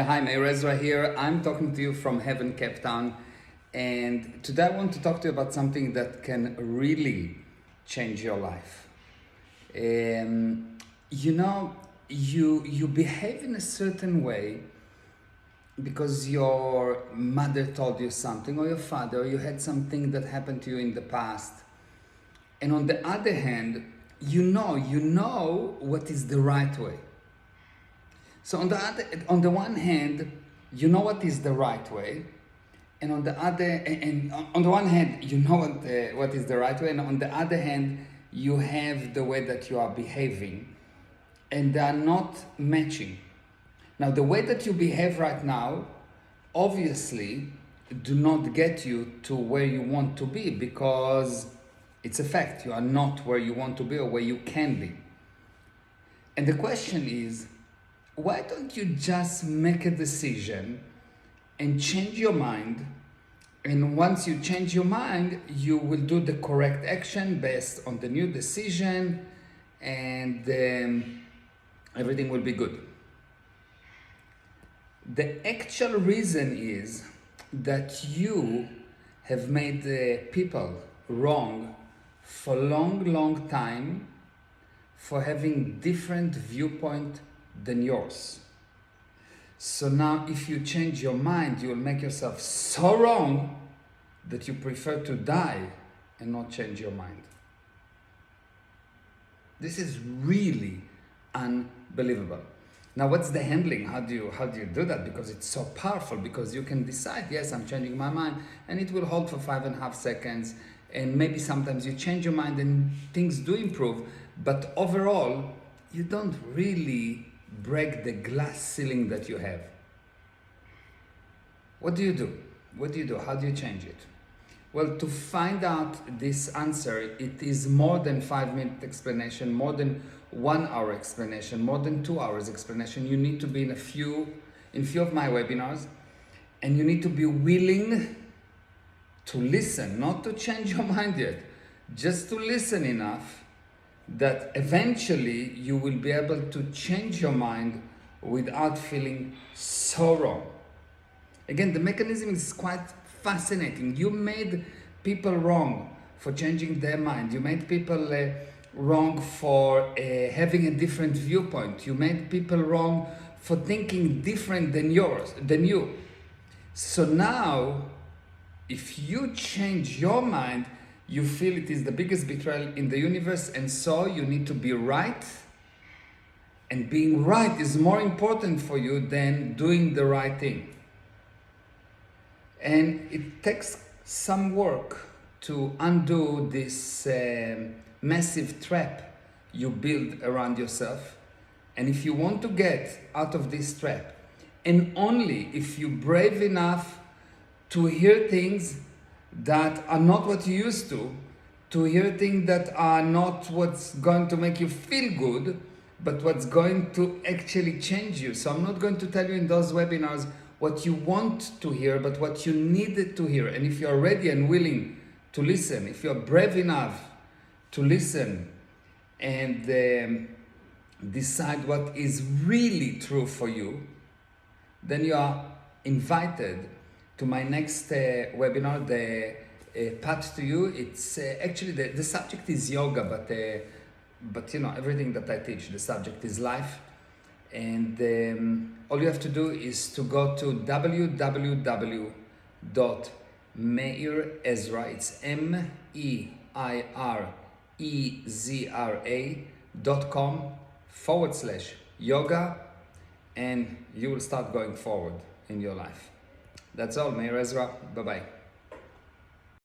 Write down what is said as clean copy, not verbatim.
Hi, Meir Ezra here. I'm talking to you from Heaven, Cape Town. And today I want to talk to you about something that can really change your life. You behave in a certain way because your mother told you something, or your father, or you had something that happened to you in the past. And on the other hand, you know what is the right way. So on the one hand, you know what is the right way, and on the one hand, you know what is the right way, and on the other hand, you have the way that you are behaving, and they are not matching. Now, the way that you behave right now, obviously, do not get you to where you want to be, because it's a fact. You are not where you want to be or where you can be. And the question is, why don't you just make a decision and change your mind? And once you change your mind, you will do the correct action based on the new decision, and everything will be good. The actual reason is that you have made people wrong for long time for having different viewpoint than yours. So now if you change your mind, you will make yourself so wrong that you prefer to die and not change your mind. This is really unbelievable. Now, what's the handling? How do you do that? Because it's so powerful, because you can decide, yes, I'm changing my mind, and it will hold for 5.5 seconds, and maybe sometimes you change your mind and things do improve, but overall, you don't really break the glass ceiling that you have. What do you do? How do you change it? Well, to find out this answer, it is more than 5-minute explanation, more than 1 hour explanation, more than 2 hours explanation. You need to be in a few of my webinars, and you need to be willing to listen, not to change your mind yet, just to listen enough that eventually you will be able to change your mind without feeling so wrong. Again, the mechanism is quite fascinating. You made people wrong for changing their mind. You made people wrong for having a different viewpoint. You made people wrong for thinking different than you. So now, if you change your mind, you feel it is the biggest betrayal in the universe, and so you need to be right. And being right is more important for you than doing the right thing. And it takes some work to undo this massive trap you build around yourself. And if you want to get out of this trap, and only if you're brave enough to hear things that are not what you used to hear things that are not what's going to make you feel good, but what's going to actually change you. So I'm not going to tell you in those webinars what you want to hear, but what you need to hear. And if you're ready and willing to listen, if you're brave enough to listen and decide what is really true for you, then you are invited to my next webinar, the Path to You. It's actually the subject is yoga, but you know, everything that I teach, the subject is life. And all you have to do is to go to www.meirezra, it's meirezra.com/yoga, and you will start going forward in your life. That's all, Meir Ezra. Bye-bye.